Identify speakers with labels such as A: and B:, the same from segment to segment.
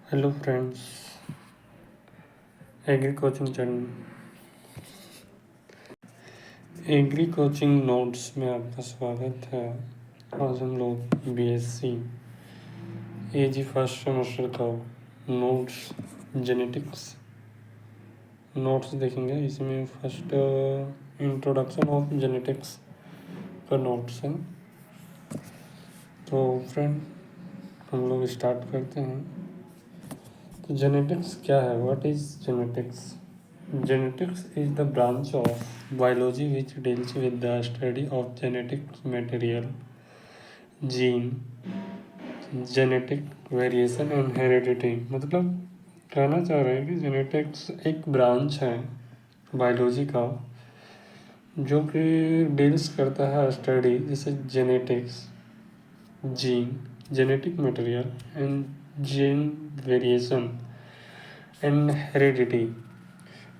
A: Hello friends, agree coaching channel agree coaching notes में आपका स्वागत है। आज हम लोग बीएससी एजी फर्स्ट सेमेस्टर का नोट्स जेनेटिक्स नोट्स देखेंगे। इसमें फर्स्ट इंट्रोडक्शन ऑफ जेनेटिक्स का नोट्स है। तो फ्रेंड, हम लोग स्टार्ट करते हैं। तो जेनेटिक्स क्या है? What is genetics? Genetics is the branch of biology which deals with the study of genetic material, gene, genetic variation and heredity। मतलब कहना चाह रहे हैं कि जेनेटिक्स एक ब्रांच है बायोलॉजी का जो कि डील्स करता है स्टडी जैसे genetics, gene, genetic material and gene variation and heredity.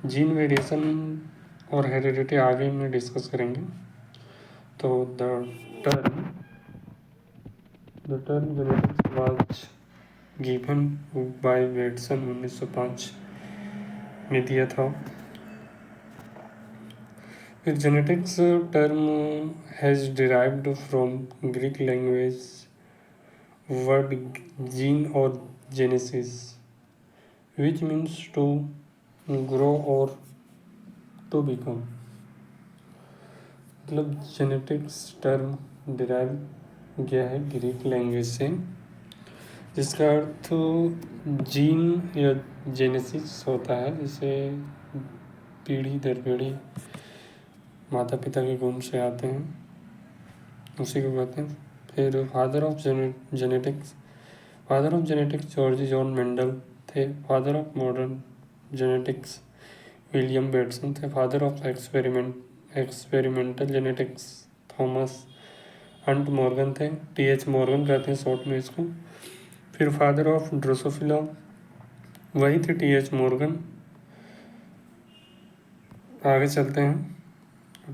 A: Gene variation और हेरिडिटी आगे में डिस्कस करेंगे। तो the term genetics was given by Bateson 1905 में दिया था। फिर genetics term has derived from Greek language word gene और genesis which means to grow और टू बिकम। मतलब जेनेटिक्स टर्म डिराइव गया है ग्रीक लैंग्वेज से, जिसका अर्थ जीन या जेनेसिस होता है, जिसे पीढ़ी दर पीढ़ी माता पिता के गुण से आते हैं, उसी को कहते हैं। फिर father of genetics George John Mendel थे। Father of modern genetics William Bateson थे। Father of experimental genetics Thomas Hunt Morgan थे। टीएच मॉर्गन कहते हैं शॉर्ट में इसको। फिर फादर ऑफ ड्रोसोफिला वही थे टीएच मॉर्गन। आगे चलते हैं,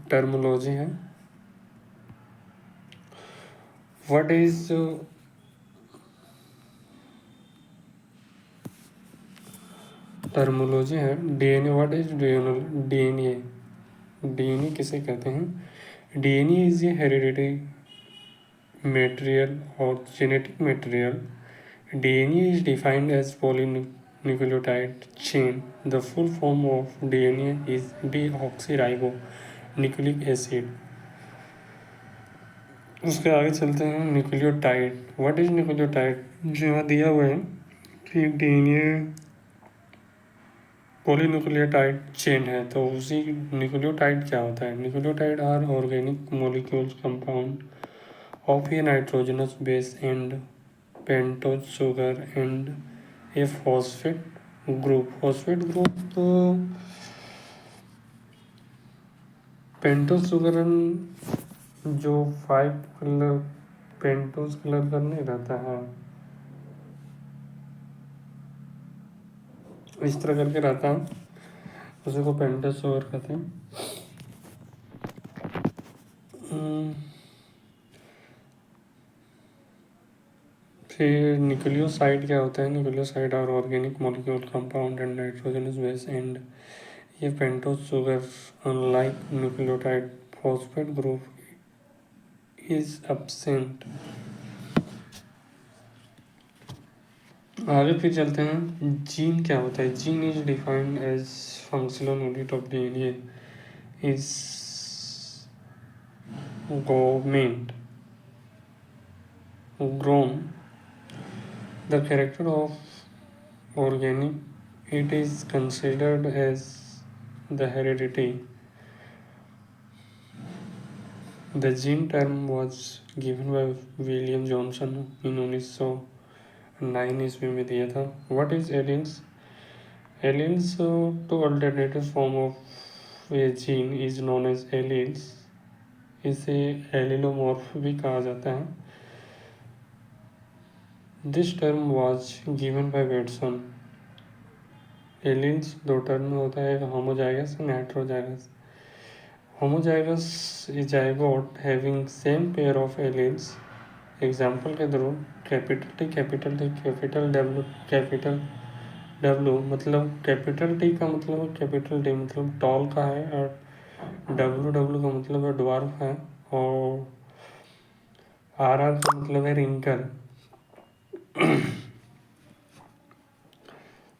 A: टर्मोलॉजी है। व्हाट इज टर्मोलॉजी है DNA. What is DNA? DNA किसे कहते हैं? DNA is a hereditary material और genetic material. DNA is defined as polynucleotide chain. The full form of DNA is deoxyribonucleic acid. उसके आगे चलते हैं, न्यूक्लियोटाइड। What is nucleotide? जो यहाँ दिया हुआ है कि DNA पॉलीन्यूक्लियोटाइड चेन है, तो उसी न्यूक्लियोटाइड क्या होता है? Nucleotide are organic molecules compound of a nitrogenous base and pentose sugar and a phosphate group. Phosphate group तो पेंटोज शुगर जो 5 कलर पेंटोज कलर का नहीं रहता है, इस तरह करके रहता है, उसी को पेंटोज शुगर कहते हैं। फिर न्यूक्लियोसाइड क्या होता है? Nucleoside are organic molecule compound and nitrogenous base and ये pentose sugar unlike nucleotide phosphate group is absent. आगे फिर चलते हैं, जीन क्या होता है? Gene is defined as functional unit of DNA is government grown the character of organic. It is considered as the heredity. The gene term was given by William Johnson in 1909 ईस्वी में दिया था। What is alleles? Alleles to alternative form of a gene is known as alleles. इसे एलिलोमॉर्फ भी कहा जाता है। This term was given by Watson. Alleles दो टर्म में होता है, homozygous and heterozygous. Homozygous is zygote having same pair of alleles example के through capital T capital T capital W मतलब कैपिटल टी का मतलब कैपिटल टी मतलब toll का है, और डब्लू डब्लू का मतलब है ड्वार्फ है, और आर आर का मतलब है रिंकल।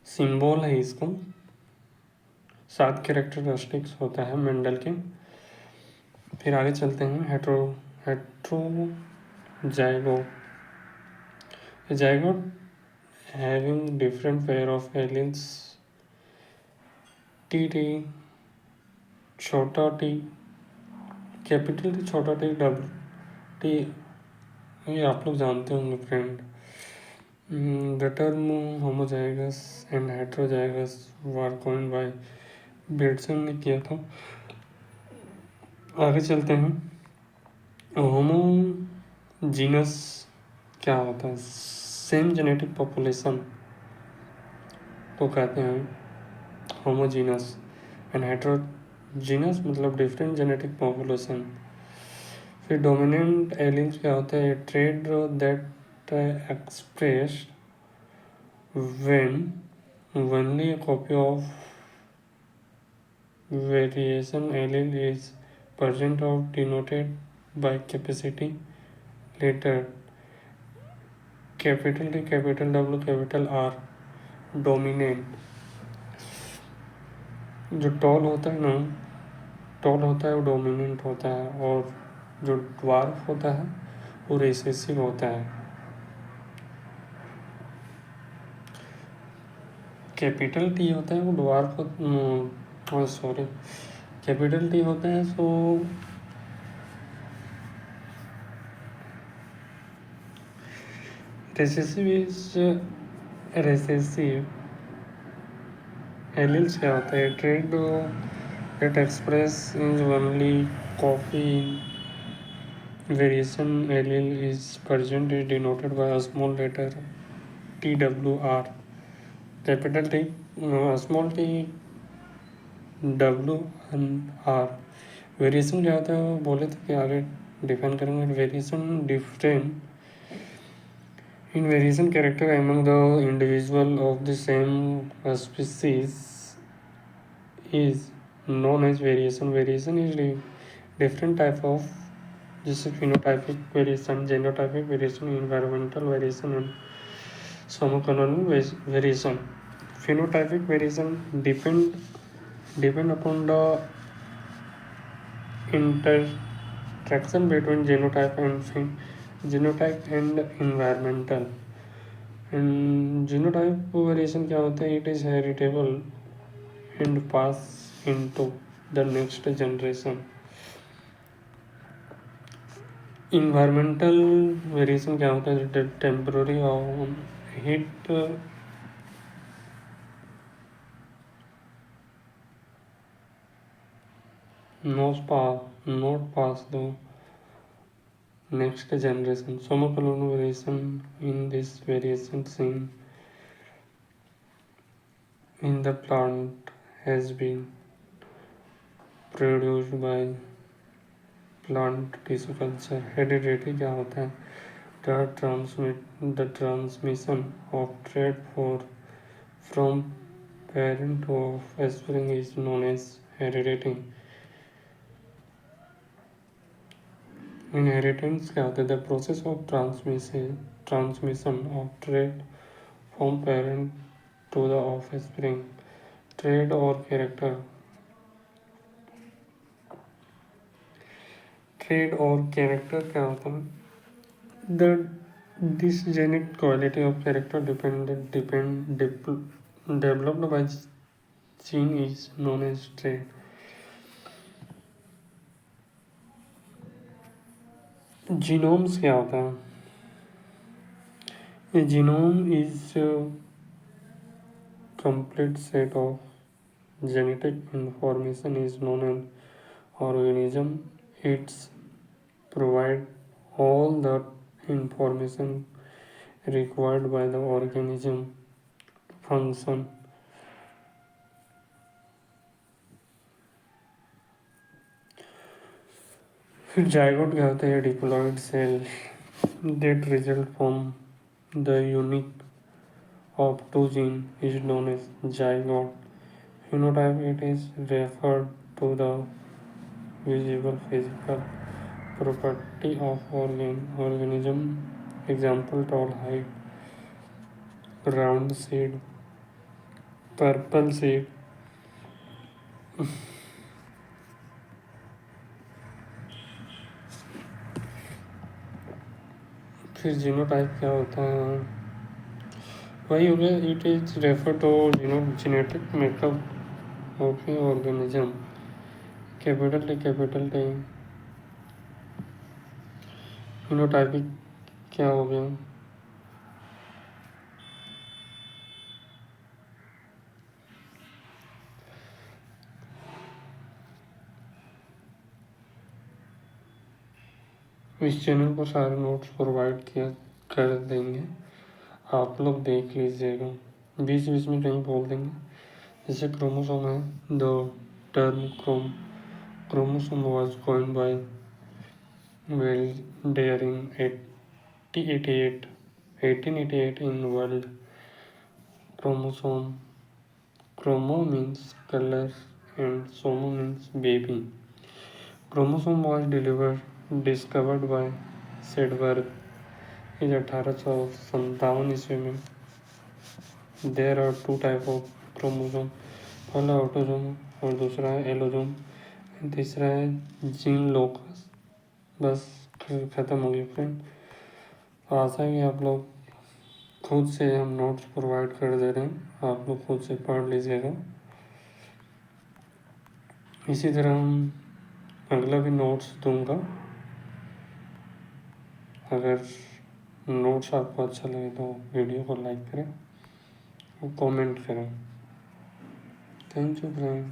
A: सिंबल है इसको, 7 कैरेक्टरिस्टिक्स होता है मेंडल के। फिर आगे चलते हैं zygote having different pair of alleles, T T छोटा टी कैपिटल टी छोटा टी डब्ल्यू टी, ये आप लोग जानते होंगे friend. The term homozygous and heterozygous were coined bye Bateson ने किया था। आगे चलते हैं, होमोजीनस क्या होता है? सेम जेनेटिक पॉपुलेशन को कहते हैं होमोजीनस, एंड हेट्रोजीनस मतलब डिफरेंट जेनेटिक पॉपुलेशन। फिर डोमिनेंट एलियंस क्या होता है? Trade that express when only a copy of variation allele is present or denoted by capacity later capital T capital W capital R dominant. जो toll होता है ना, toll होता है वो डोमिनेंट होता है, और जो ड्वार्फ होता है वो रिसेसिव होता है। कैपिटल टी होता है वो ड्वार्फ, सॉरी कैपिटल टी होता है सो रिसेसिव एलिल्स क्या होता है? Trade that express in only copy variation allele is present is denoted by a small letter TWR capital T small t W and R। Variation क्या होता है बोले तो कि आगे डिफाइन करेंगे। Variation different in variation character among the individual of the same species is known as variation। Variation is different type of, जैसे phenotypic variation, genotypic variation, environmental variation and somaclonal variation. Phenotypic variation depend upon the interaction between genotype and environmental। Genotype variation क्या होता है? It is heritable and pass into the next generation. Environmental variation क्या होता है? Temporary और it not pass the next generation। Somocolonial variation in this variation seen in the plant has been produced by plant tissue culture। Heredity क्या होता है? The transmission of trait from parent to offspring is known as heredity। Inheritance क्या होता है? The process of transmission of trait from parent to the offspring. Trait और character क्या होता है? The dysgenic quality of character developed by gene is known as trait. Genomes क्या होता है? A genome is a complete set of genetic information is known an organism. It provides all the information required by the organism to function। फिर zygote क्या होता है? Diploid cell that result from the unique of two genes is known as zygote. Phenotype it is referred to the visible physical property of organism. Example tall height, round seed, purple seed. फिर genotype क्या होता है? वही हो गया, it is refer to genetic makeup of a organism. Capital T. Phenotypic क्या हो गया? इस चैनल पर सारे नोट्स प्रोवाइड किया कर देंगे, आप लोग देख लीजिएगा, बीच बीच में कहीं बोल देंगे। जैसे क्रोमोसोम है, the term chromosome was coined by Waldeyer in 1888 in world. Chromosome, chromo means color and somo means baby. Chromosome was discovered by Sedgwick in 1857 ईस्वी में। There are two type of chromosome, पहला autosome और दूसरा है allosome, तीसरा है gene locus. बस खत्म हो गया फ्रेंड। तो आशा है कि आप लोग खुद से हम नोट्स प्रोवाइड कर दे रहे हैं, आप लोग खुद से पढ़ लीजिएगा। इसी तरह हम अगला भी नोट्स दूंगा। अगर नोट्स आपको अच्छा लगे तो वीडियो को लाइक करें और कमेंट करें। Thank you friend.